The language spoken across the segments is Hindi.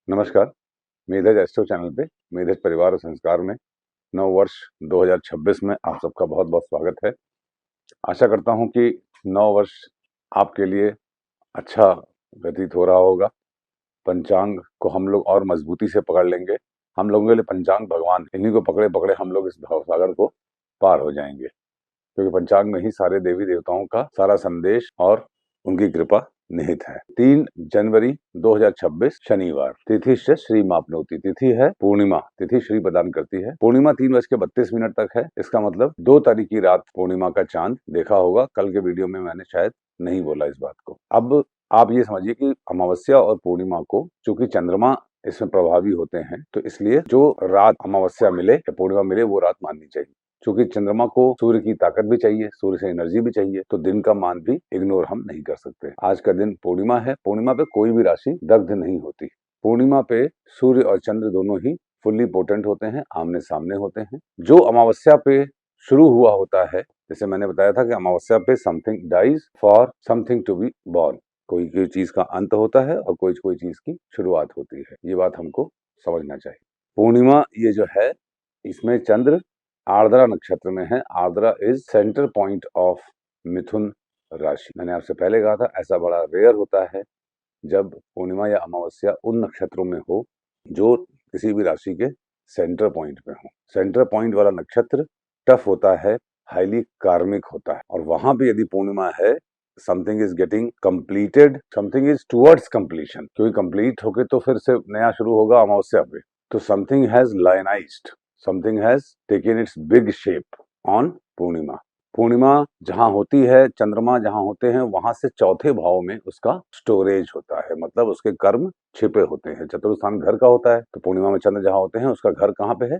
नमस्कार। मेधज एस्ट्रो चैनल पे मेधज परिवार और संस्कार में नव वर्ष 2026 में आप सबका बहुत बहुत स्वागत है। आशा करता हूं कि नव वर्ष आपके लिए अच्छा व्यतीत हो रहा होगा। पंचांग को हम लोग और मजबूती से पकड़ लेंगे। हम लोगों के लिए पंचांग भगवान, इन्हीं को पकड़े पकड़े हम लोग इस भवसागर को पार हो जाएंगे, क्योंकि पंचांग में ही सारे देवी देवताओं का सारा संदेश और उनकी कृपा निहित है। 3 जनवरी 2026 शनिवार, तिथि से श्री मापनौती, तिथि है पूर्णिमा, तिथि श्री प्रदान करती है। पूर्णिमा 3:32 तक है। इसका मतलब 2 तारीख की रात पूर्णिमा का चांद देखा होगा। कल के वीडियो में मैंने शायद नहीं बोला इस बात को। अब आप ये समझिए कि अमावस्या और पूर्णिमा को, चूंकि चंद्रमा इसमें प्रभावी होते हैं, तो इसलिए जो रात अमावस्या मिले या पूर्णिमा मिले वो रात माननी चाहिए। क्योंकि चंद्रमा को सूर्य की ताकत भी चाहिए, सूर्य से एनर्जी भी चाहिए, तो दिन का मान भी इग्नोर हम नहीं कर सकते। आज का दिन पूर्णिमा है। पूर्णिमा पे कोई भी राशि दग्ध नहीं होती। पूर्णिमा पे सूर्य और चंद्र दोनों ही फुल्ली पोटेंट होते हैं, आमने सामने होते हैं। जो अमावस्या पे शुरू हुआ होता है, जैसे मैंने बताया था कि अमावस्या पे something dies for something to be born, कोई कोई चीज का अंत होता है और कोई कोई चीज की शुरुआत होती है। ये बात हमको समझना चाहिए। पूर्णिमा ये जो है, इसमें चंद्र आर्द्रा नक्षत्र में है। Ardra is centre point of Mithun राशि। मैंने आपसे पहले कहा था, ऐसा बड़ा रेयर होता है जब पूर्णिमा या अमावस्या उन नक्षत्रों में हो जो किसी भी राशि के सेंटर पॉइंट पे हो। सेंटर पॉइंट वाला नक्षत्र टफ होता है, हाईली कार्मिक होता है, और वहां पे यदि पूर्णिमा है, something is getting completed, something is towards completion, क्योंकि कंप्लीट होके तो फिर से नया शुरू होगा अमावस्या पे। तो something has lionized, something has taken its big shape on Purnima. पूर्णिमा जहां होती है, चंद्रमा जहां होते हैं, वहां से चौथे भाव में उसका स्टोरेज होता है, मतलब उसके कर्म छिपे होते हैं। चतुर्थ स्थान घर का होता है, तो पूर्णिमा में चंद्र जहां होते हैं उसका घर कहाँ पे है?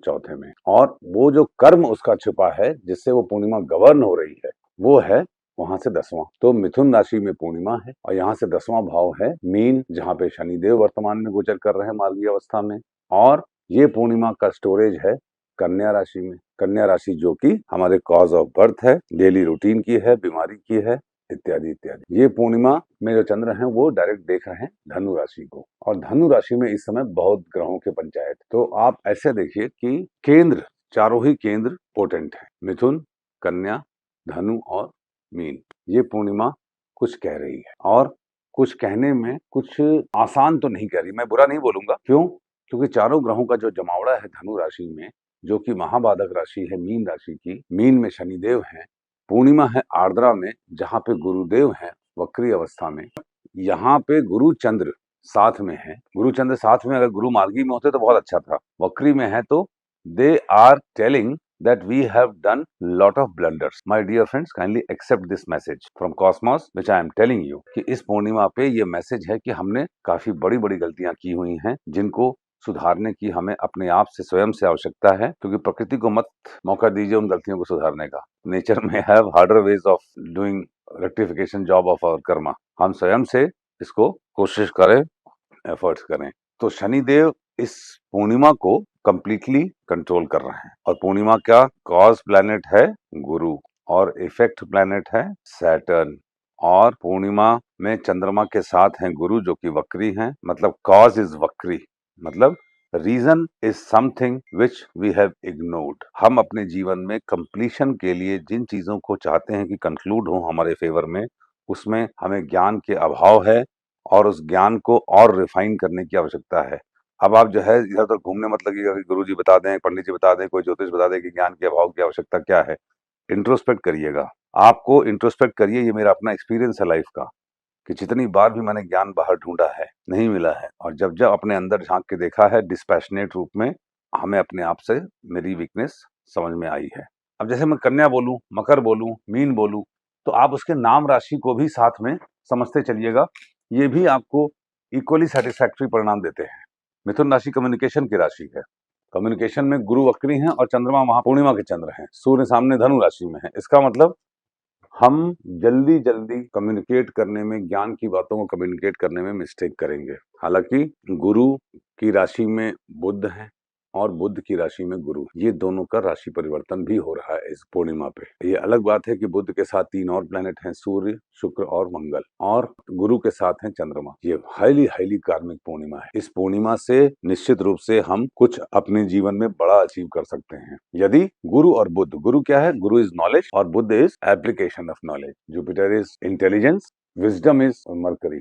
चौथे में। और वो जो कर्म उसका छिपा है, जिससे वो पूर्णिमा गवर्न हो रही है, वो है वहां से 10वां। तो मिथुन राशि में पूर्णिमा है और यहाँ से 10वां भाव है मीन, जहाँ पे शनिदेव वर्तमान में गोचर कर रहे हैं मार्गीय अवस्था में। और ये पूर्णिमा का स्टोरेज है कन्या राशि में। कन्या राशि जो कि हमारे कॉज ऑफ बर्थ है, डेली रूटीन की है, बीमारी की है, इत्यादि इत्यादि। ये पूर्णिमा में जो चंद्र हैं वो डायरेक्ट देख रहे हैं धनु राशि को, और धनु राशि में इस समय बहुत ग्रहों के पंचायत। तो आप ऐसे देखिए कि केंद्र, चारों ही केंद्र पोटेंट है, मिथुन, कन्या, धनु और मीन। ये पूर्णिमा कुछ कह रही है, और कुछ कहने में कुछ आसान तो नहीं कह रही। मैं बुरा नहीं बोलूंगा, क्यों? क्योंकि चारों ग्रहों का जो जमावड़ा है धनु राशि में, जो कि महाबाधक राशि है मीन राशि की, मीन में शनिदेव हैं, पूर्णिमा है आर्द्रा में जहां पे गुरुदेव हैं वक्री अवस्था में, यहाँ पे गुरु चंद्र साथ में है। गुरु चंद्र साथ में, अगर गुरु मार्गी में होते तो बहुत अच्छा था, वक्री में है तो they are telling that we have done lot of blunders. My dear friends, kindly accept this message from Cosmos, which I am telling you कि इस पूर्णिमा पे ये मैसेज है कि हमने काफी बड़ी बड़ी गलतियां की हुई हैं, जिनको सुधारने की हमें अपने आप से, स्वयं से आवश्यकता है। क्योंकि प्रकृति को मत मौका दीजिए उन गलतियों को सुधारने का। नेचर में have harder ways of doing rectification job of our karma. हम स्वयं से इसको कोशिश करें, एफर्ट्स करें। तो शनिदेव इस पूर्णिमा को कंप्लीटली कंट्रोल कर रहे हैं, और पूर्णिमा का कॉज प्लैनेट है गुरु और इफेक्ट प्लैनेट है सैटर्न। और पूर्णिमा में चंद्रमा के साथ हैं गुरु जो कि वक्री हैं, मतलब कॉज इज वक्री, मतलब reason is something which we have ignored. हम अपने जीवन में कंप्लीशन के लिए जिन चीजों को चाहते हैं कि कंक्लूड हो हमारे फेवर में, उसमें हमें ज्ञान के अभाव है, और उस ज्ञान को और रिफाइन करने की आवश्यकता है। अब आप जो है इधर उधर घूमने मत लगिएगा कि गुरु जी बता दें, पंडित जी बता दें, कोई ज्योतिष बता दें कि ज्ञान के अभाव की आवश्यकता क्या है। इंट्रोस्पेक्ट करिएगा, आपको इंट्रोस्पेक्ट करिए। ये मेरा अपना एक्सपीरियंस है लाइफ का, कि जितनी बार भी मैंने ज्ञान बाहर ढूंढा है, नहीं मिला है, और जब जब अपने अंदर झांक के देखा है डिस्पैशनेट रूप में, हमें अपने आप से मेरी वीकनेस समझ में आई है। अब जैसे मैं कन्या बोलूं, मकर बोलूं, मीन बोलूं, तो आप उसके नाम राशि को भी साथ में समझते चलिएगा। ये भी आपको इक्वली सेटिस्फैक्ट्री परिणाम देते हैं। मिथुन राशि कम्युनिकेशन की राशि है। कम्युनिकेशन में गुरु वक्री हैं और चंद्रमा वहां पूर्णिमा के चंद्र हैं, सूर्य सामने धनु राशि में है। इसका मतलब हम जल्दी जल्दी कम्युनिकेट करने में, ज्ञान की बातों को कम्युनिकेट करने में मिस्टेक करेंगे। हालांकि गुरु की राशि में बुध है, और बुध की राशि में गुरु, ये दोनों का राशि परिवर्तन भी हो रहा है इस पूर्णिमा पे। ये अलग बात है कि बुध के साथ 3 और प्लैनेट हैं, सूर्य, शुक्र और मंगल, और गुरु के साथ हैं चंद्रमा। ये हाईली हाईली कार्मिक पूर्णिमा है। इस पूर्णिमा से निश्चित रूप से हम कुछ अपने जीवन में बड़ा अचीव कर सकते हैं यदि गुरु और बुध, गुरु क्या है? गुरु इज नॉलेज और Budh is application of knowledge. Jupiter is intelligence, wisdom is Mercury.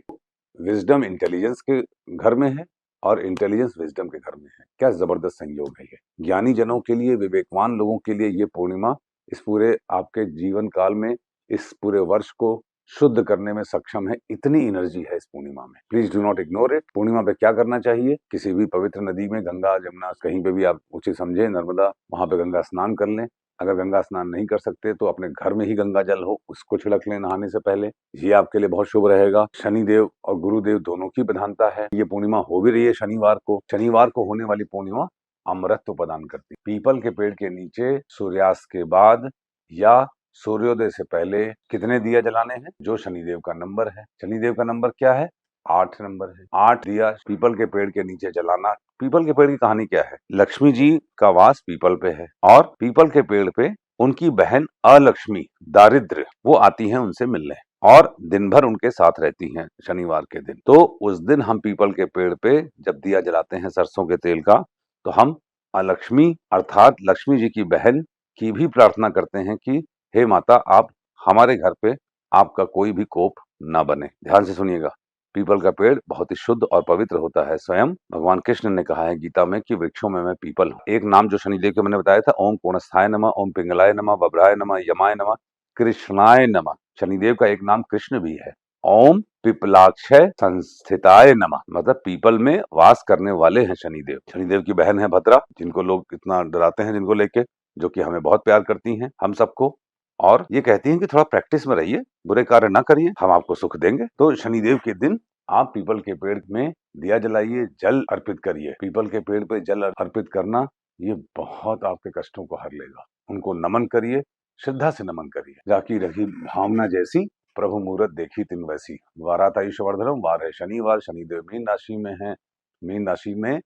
Wisdom intelligence के घर में है और इंटेलिजेंस विजडम के घर में है। क्या जबरदस्त संयोग है ये। ज्ञानी जनों के लिए, विवेकवान लोगों के लिए ये पूर्णिमा इस पूरे आपके जीवन काल में, इस पूरे वर्ष को शुद्ध करने में सक्षम है। इतनी एनर्जी है इस पूर्णिमा में। Please do not ignore it. पूर्णिमा पे क्या करना चाहिए? किसी भी पवित्र नदी में, गंगा, जमुना, कहीं पे भी आप उचित समझे, नर्मदा, वहां पे गंगा स्नान कर लें। अगर गंगा स्नान नहीं कर सकते तो अपने घर में ही गंगा जल हो, उसको छिड़क लें नहाने से पहले। ये आपके लिए बहुत शुभ रहेगा। शनिदेव और गुरुदेव दोनों की प्रधानता है। ये पूर्णिमा हो भी रही है शनिवार को। शनिवार को होने वाली पूर्णिमा अमृत प्रदान करती। पीपल के पेड़ के नीचे सूर्यास्त के बाद या सूर्योदय से पहले कितने दिया जलाने हैं? जो शनिदेव का नंबर है। शनिदेव का नंबर क्या है? 8 नंबर है। 8 दिया पीपल के पेड़ के नीचे जलाना। पीपल के पेड़ की कहानी क्या है? लक्ष्मी जी का वास पीपल पे है और पीपल के पेड़ पे उनकी बहन अलक्ष्मी, दारिद्र्य, वो आती हैं उनसे मिलने और दिन भर उनके साथ रहती हैं शनिवार के दिन। तो उस दिन हम पीपल के पेड़ पे जब दिया जलाते हैं सरसों के तेल का, तो हम अलक्ष्मी अर्थात लक्ष्मी जी की बहन की भी प्रार्थना करते हैं कि हे माता, आप हमारे घर पे आपका कोई भी कोप ना बने। ध्यान से सुनिएगा। पीपल का पेड़ बहुत ही शुद्ध और पवित्र होता है। स्वयं भगवान कृष्ण ने कहा है गीता में कि वृक्षों में मैं पीपल हूँ। एक नाम जो शनिदेव के मैंने बताया था, ओम पूर्णस्थाय नमः, ओम पिंगलाय नमः, बभ्राय नमः, यमाय नमः, कृष्णाय नमः। शनिदेव का एक नाम कृष्ण भी है। ओम पिपलाक्षय संस्थिताय नमः, मतलब पीपल में वास करने वाले हैं शनिदेव। शनिदेव की बहन है भद्रा, जिनको लोग इतना डराते हैं, जिनको लेके, जो कि हमें बहुत प्यार करती हैं, हम सबको, और ये कहती हैं कि थोड़ा प्रैक्टिस में रहिए, बुरे कार्य ना करिए, हम आपको सुख देंगे। तो शनिदेव के दिन आप पीपल के पेड़ में दिया जलाइए, जल अर्पित करिए। पीपल के पेड़ पे जल अर्पित करना ये बहुत आपके कष्टों को हर लेगा। उनको नमन करिए, श्रद्धा से नमन करिए। जाकी रही भावना जैसी, प्रभु मूरत देखी तिन वैसी। वारात आयुष्यवर्धनम। वार है शनिवार। शनिदेव मीन राशि में है। मीन राशि में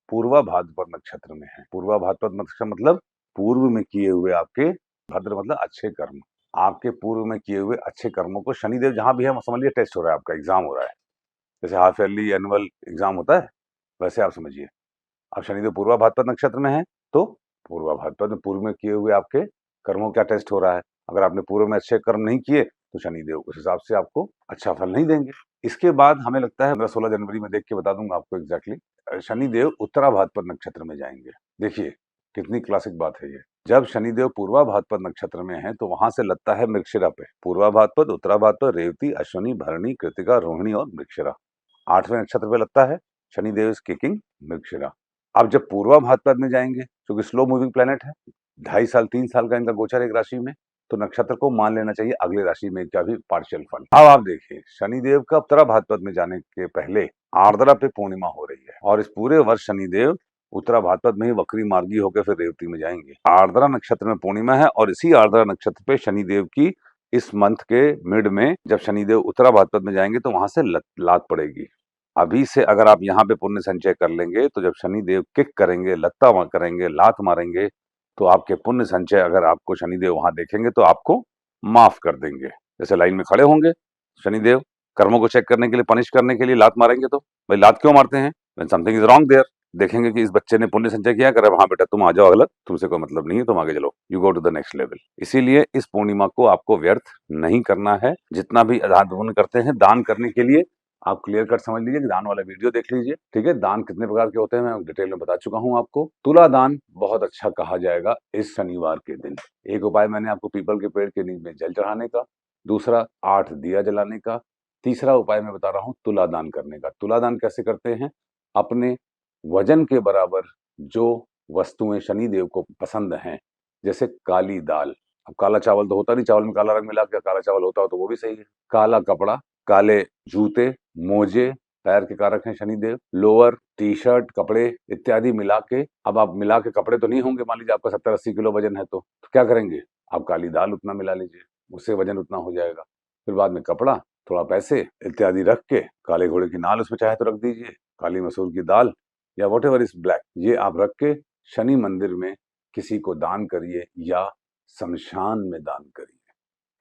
पूर्वा भाद्रपद नक्षत्र में है। पूर्वा भाद्रपद नक्षत्र मतलब पूर्व में किए हुए आपके, भद्र मतलब अच्छे कर्म, आपके पूर्व में किए हुए अच्छे कर्मों को शनिदेव जहां भी है, समझ लीजिए टेस्ट हो रहा है, आपका एग्जाम हो रहा है। जैसे हाफ ईयरली एनुअल एग्जाम होता है, वैसे आप समझिए। अब शनिदेव पूर्वा भाद्रपद नक्षत्र में है तो पूर्वा भाद्रपद में पूर्व में किए हुए आपके कर्मों का टेस्ट हो रहा है। अगर आपने पूर्व में अच्छे कर्म नहीं किए तो शनिदेव उस हिसाब से आपको अच्छा फल नहीं देंगे। इसके बाद हमें लगता है 15-16 जनवरी में देख के बता दूंगा आपको एग्जैक्टली, शनिदेव उत्तरा भाद्रपद नक्षत्र में जाएंगे। देखिए कितनी क्लासिक बात है ये। जब शनिदेव पूर्वा भाद्रपद नक्षत्र में है तो वहां से लगता है मृगशिरा पे। पूर्वा भाद्रपद, उत्तरा भाद्रपद, रेवती, अश्विनी, भरणी, कृतिका, रोहिणी और मृगशिरा, 8वें नक्षत्र पे लगता है शनिदेव इज किकिंग मृगशिरा। अब जब पूर्वा भाद्रपद में जाएंगे, क्योंकि स्लो मूविंग प्लेनेट है, 2.5 साल 3 साल का इनका गोचर एक राशि में, तो नक्षत्र को मान लेना चाहिए अगले राशि में का भी पार्शियल फल। अब आप देखिए शनिदेव का उत्तरा भाद्रपद में जाने के पहले आर्द्रा पे पूर्णिमा हो रही है और इस पूरे वर्ष शनिदेव उत्तरा भाद्रपद में ही वक्री मार्गी होकर फिर रेवती में जाएंगे। आर्द्रा नक्षत्र में पूर्णिमा है और इसी आर्द्रा नक्षत्र पे शनिदेव की इस मंथ के मिड में जब शनिदेव उत्तरा भाद्रपद में जाएंगे तो वहां से लात पड़ेगी। अभी से अगर आप यहाँ पे पुण्य संचय कर लेंगे तो जब शनिदेव किक करेंगे, लत्ता करेंगे, लात मारेंगे, तो आपके पुण्य संचय अगर आपको शनिदेव वहां देखेंगे तो आपको माफ कर देंगे। जैसे लाइन में खड़े होंगे, शनिदेव कर्मों को चेक करने के लिए, पनिश करने के लिए लात मारेंगे, तो भाई लात क्यों मारते हैं? When something is wrong there, देखेंगे कि इस बच्चे ने पुण्य संचय किया, करे वहां बेटा तुम आ जाओ, अलग, तुमसे कोई मतलब नहीं है, तुम आगे चलो, you go to the next level. इसीलिए इस पूर्णिमा को आपको व्यर्थ नहीं करना है। जितना भी दान पुण्य करते हैं, दान करने के लिए आप क्लियर कट समझ लीजिए कि दान वाला वीडियो देख लीजिए, ठीक है। दान कितने प्रकार के होते हैं मैं डिटेल में बता चुका हूं आपको। तुला दान बहुत अच्छा कहा जाएगा इस शनिवार के दिन। एक उपाय मैंने आपको पीपल के पेड़ के नीचे में जल चढ़ाने का, दूसरा 8 दिया जलाने का, तीसरा उपाय मैं बता रहा हूं तुला दान करने का। तुला दान कैसे करते हैं? अपने वजन के बराबर जो वस्तुएं शनिदेव को पसंद हैं, जैसे काली दाल, अब काला चावल तो होता नहीं, चावल में काला रंग मिला के काला चावल होता हो तो वो भी सही है, काला कपड़ा, काले जूते, मोजे, पैर के कारक हैं शनिदेव, लोअर, टी शर्ट, कपड़े इत्यादि मिला के, अब आप मिला के कपड़े तो नहीं होंगे, मान लीजिए आपका 70-80 किलो वजन है तो क्या करेंगे? आप काली दाल उतना मिला लीजिए, उससे वजन उतना हो जाएगा। फिर बाद में कपड़ा, थोड़ा पैसे इत्यादि रख के, काले घोड़े की नाल उसमें चाहे तो रख दीजिए, काली मसूर की दाल या व्हाटएवर इज ब्लैक, ये आप रख के शनि मंदिर में किसी को दान करिए या शमशान में दान करिए।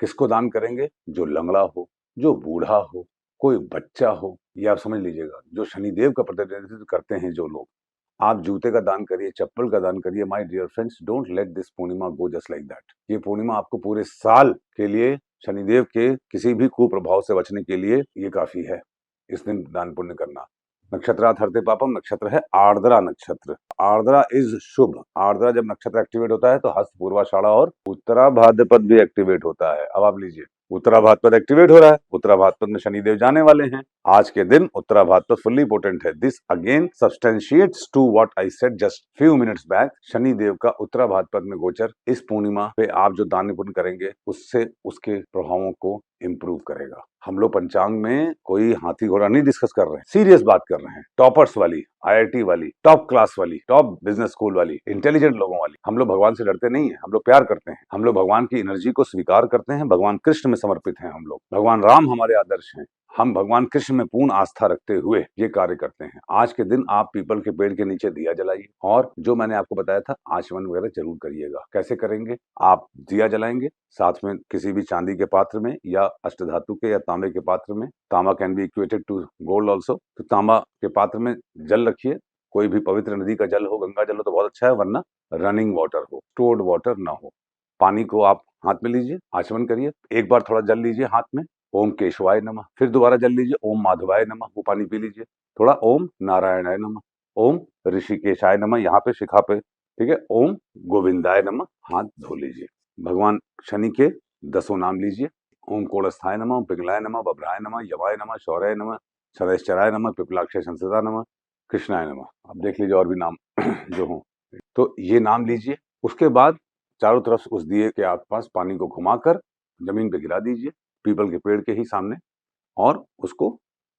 किसको दान करेंगे? जो लंगड़ा हो, जो बूढ़ा हो, कोई बच्चा हो, या आप समझ लीजिएगा जो शनिदेव का प्रतिनिधित्व करते हैं जो लोग। आप जूते का दान करिए, चप्पल का दान करिए। My dear friends, don't let this Purnima go just like that. ये पूर्णिमा आपको पूरे साल के लिए शनिदेव के किसी भी कुप्रभाव से बचने के लिए ये काफी है। इस दिन दान पुण्य करना। नक्षत्रात् हरते पापम, नक्षत्र है आर्द्रा नक्षत्र। आर्द्रा इज शुभ। आर्द्रा जब नक्षत्र एक्टिवेट होता है तो हस्त, पूर्वाषाढ़ा और उत्तरा भाद्रपद भी एक्टिवेट होता है। अब आप लीजिए, उत्तरा भाद्रपद एक्टिवेट हो रहा है, उत्तरा भाद्रपद में शनिदेव जाने वाले हैं। आज के दिन उत्तरा भाद्रपद फुल्ली पोटेंट है। This again substantiates to what I said just few minutes back. Shanidev का उत्तरा भाद्रपद में गोचर इस पूर्णिमा पे आप जो दान पुण्य करेंगे उससे उसके प्रभावों को इम्प्रूव करेगा। हम लोग पंचांग में कोई हाथी घोड़ा नहीं डिस्कस कर रहे हैं, सीरियस बात कर रहे हैं। टॉपर्स वाली, आईआईटी वाली, टॉप क्लास वाली, टॉप बिजनेस स्कूल वाली, इंटेलिजेंट लोगों वाली। हम लोग भगवान से डरते नहीं है, हम लोग प्यार करते हैं, हम लोग भगवान की एनर्जी को स्वीकार करते हैं, भगवान कृष्ण में समर्पित हैं हम लोग। भगवान राम हमारे आदर्श हैं। हम भगवान कृष्ण में पूर्ण आस्था रखते हुए ये कार्य करते हैं। आज के दिन आप पीपल के पेड़ के नीचे दिया जलाइए और जो मैंने आपको बताया था आचमन वगैरह जरूर करिएगा। कैसे करेंगे? आप दिया जलाएंगे, साथ में किसी भी चांदी के पात्र में या अष्टधातु के या तांबे के पात्र में। तांबा can be equated to gold also. तो तांबा के पात्र में जल रखिए। कोई भी पवित्र नदी का जल हो, गंगा जल हो तो बहुत अच्छा है, वरना रनिंग वाटर हो, स्टोर्ड वाटर ना हो। पानी को आप हाथ में लीजिए, आचमन करिए। एक बार थोड़ा जल लीजिए हाथ में, ओम केशवाय नमः। फिर दोबारा जल लीजिए, ओम माधवाय नमः। वो पानी पी लीजिए। थोड़ा ओम नारायणाय नमः, ओम ऋषिकेशाय नमः, यहाँ पे शिखा पे, ठीक है। ओम गोविंदाय नमः, हाथ धो लीजिए। भगवान शनि के 10 नाम लीजिए। ओम कोड़स्थाय नमः, ओम पिंगलाय नमः, बभ्राय नमः, यवाय नमः, शौर्याय नमः, शरैश्चराय नमः, पिपलाक्षय संसदा नमः, कृष्णाय नमः। अब देख लीजिए और भी नाम जो हों। तो ये नाम लीजिए। उसके बाद चारों तरफ उस दिए के आसपास पानी को घुमाकर जमीन पे गिरा दीजिए, पीपल के पेड़ के ही सामने, और उसको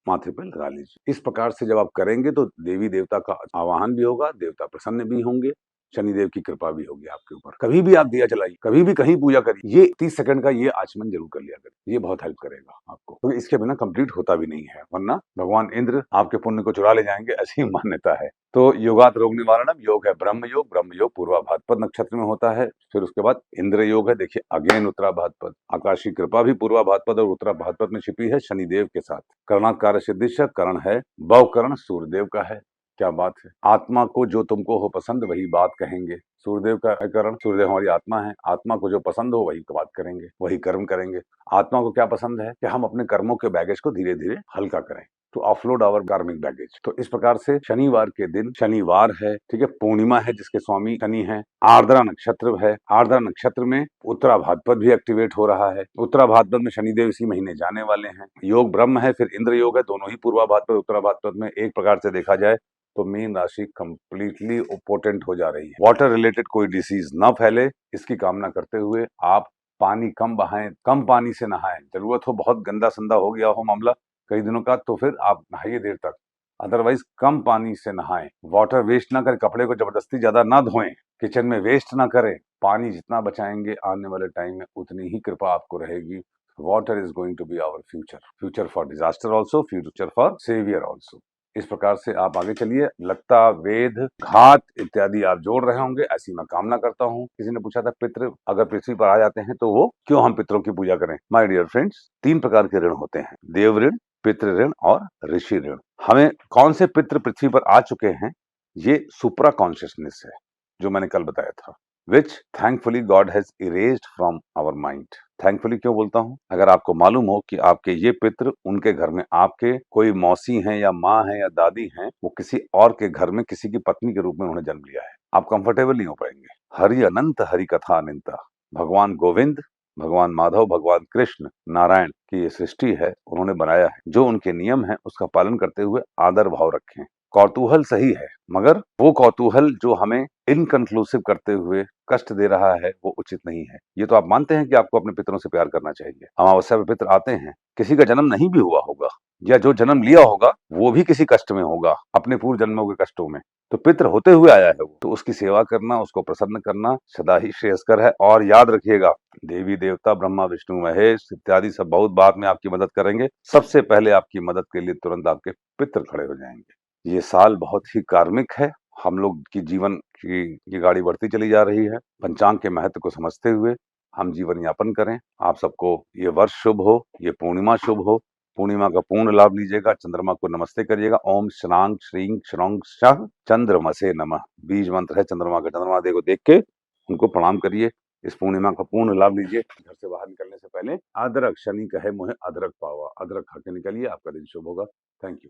माथे पे लगा लीजिए। इस प्रकार से जब आप करेंगे तो देवी देवता का आवाहन भी होगा, देवता प्रसन्न भी होंगे, शनिदेव की कृपा भी होगी आपके ऊपर। कभी भी आप दिया जलाइए, कभी भी कहीं पूजा करिए, ये 30 सेकंड का ये आचमन जरूर कर लिया करिए। ये बहुत हेल्प करेगा आपको, क्योंकि इसके बिना कंप्लीट होता भी नहीं है, वरना भगवान इंद्र आपके पुण्य को चुरा ले जाएंगे, ऐसी मान्यता है। तो योगात रोग निवारणम योग है ब्रह्म योग। ब्रह्म योग पूर्वा भाद्रपद नक्षत्र में होता है। फिर उसके बाद इंद्र योग है, देखिए अगेन उत्तरा भाद्रपद। आकाशीय कृपा भी पूर्वा भाद्रपद और उत्तरा भाद्रपद में छिपी है शनिदेव के साथ। कर्णाकार सिद्धिश कर्ण है, बवकर्ण सूर्यदेव का है। क्या बात है। आत्मा को जो तुमको हो पसंद वही बात कहेंगे। सूर्यदेव का करण, सूर्यदेव हमारी आत्मा है। आत्मा को जो पसंद हो वही बात करेंगे, वही कर्म करेंगे। आत्मा को क्या पसंद है कि हम अपने कर्मों के बैगेज को धीरे धीरे हल्का करें, टू ऑफलोड आवर कार्मिक बैगेज। तो इस प्रकार से शनिवार के दिन, शनिवार है, ठीक है, पूर्णिमा है जिसके स्वामी शनि है, आर्द्रा नक्षत्र है। आर्द्रा नक्षत्र में उत्तरा भाद्रपद भी एक्टिवेट हो रहा है। उत्तरा भाद्रपद में शनिदेव इसी महीने जाने वाले हैं। योग ब्रह्म है, फिर इंद्र योग है। दोनों ही पूर्वा भाद्रपद उत्तरा भाद्रपद में एक प्रकार से देखा जाए तो मीन राशि कंप्लीटली पोटेंट हो जा रही है। वाटर रिलेटेड कोई डिसीज ना फैले, इसकी कामना करते हुए आप पानी कम बहाएं, कम पानी से नहाएं। जरूरत हो, बहुत गंदा संदा हो गया हो मामला कई दिनों का, तो फिर आप नहाइए देर तक, अदरवाइज कम पानी से नहाएं। वाटर वेस्ट ना करें, कपड़े को जबरदस्ती ज्यादा ना धोएं, किचन में वेस्ट ना करें। पानी जितना बचाएंगे आने वाले टाइम में उतनी ही कृपा आपको रहेगी। Water is going to be our future, future for disaster also, future for saviour also. इस प्रकार से आप आगे चलिए। लगता, वेद, घात इत्यादि आप जोड़ रहे होंगे, ऐसी मैं कामना करता हूँ। किसी ने पूछा था पितृ अगर पृथ्वी पर आ जाते हैं तो वो क्यों हम पितरों की पूजा करें? माय डियर फ्रेंड्स, 3 प्रकार के ऋण होते हैं, देव ऋण, पितृ ऋण और ऋषि ऋण। हमें कौन से पितृ पृथ्वी पर आ चुके हैं, ये सुप्रा कॉन्शियसनेस है जो मैंने कल बताया था, which thankfully God has erased from our mind। Thankfully क्यों बोलता हूँ? अगर आपको मालूम हो कि आपके ये पितृ, उनके घर में आपके कोई मौसी हैं या माँ है या दादी हैं, वो किसी और के घर में किसी की पत्नी के रूप में उन्होंने जन्म लिया है, आप कंफर्टेबल नहीं हो पाएंगे। हरि अनंत हरि कथा अनंता। भगवान गोविंद, भगवान माधव, भगवान कृष्ण, नारायण की ये सृष्टि है, उन्होंने बनाया है। जो उनके नियम है उसका पालन करते हुए आदर भाव रखें। कौतूहल सही है, मगर वो कौतूहल जो हमें इनकंक्लूसिव करते हुए कष्ट दे रहा है वो उचित नहीं है। ये तो आप मानते हैं कि आपको अपने पितरों से प्यार करना चाहिए। अमावस्या पे पितर आते हैं, किसी का जन्म नहीं भी हुआ होगा, या जो जन्म लिया होगा वो भी किसी कष्ट में होगा, अपने पूर्व जन्मों के कष्टों में, तो पितर होते हुए आया है वो, तो उसकी सेवा करना, उसको प्रसन्न करना सदा ही श्रेयस्कर है। और याद रखिएगा, देवी देवता ब्रह्मा विष्णु महेश इत्यादि सब बहुत बाद में आपकी मदद करेंगे। सबसे पहले आपकी मदद के लिए तुरंत आपके पितर खड़े हो जाएंगे। ये साल बहुत ही कार्मिक है। हम लोग की जीवन की गाड़ी बढ़ती चली जा रही है। पंचांग के महत्व को समझते हुए हम जीवन यापन करें। आप सबको ये वर्ष शुभ हो, ये पूर्णिमा शुभ हो। पूर्णिमा का पूर्ण लाभ लीजिएगा। चंद्रमा को नमस्ते करिएगा। ओम श्रांग श्रीं श्रौंग शः चंद्रमसे नमः बीज मंत्र है चंद्रमा का। चंद्रमा देव को देख के उनको प्रणाम करिए। इस पूर्णिमा का पूर्ण लाभ लीजिए। घर से बाहर निकलने से पहले अदरक, शनि कहे मुहे अदरक पावा, अदरक खा के निकलिए, आपका दिन शुभ होगा। Thank you.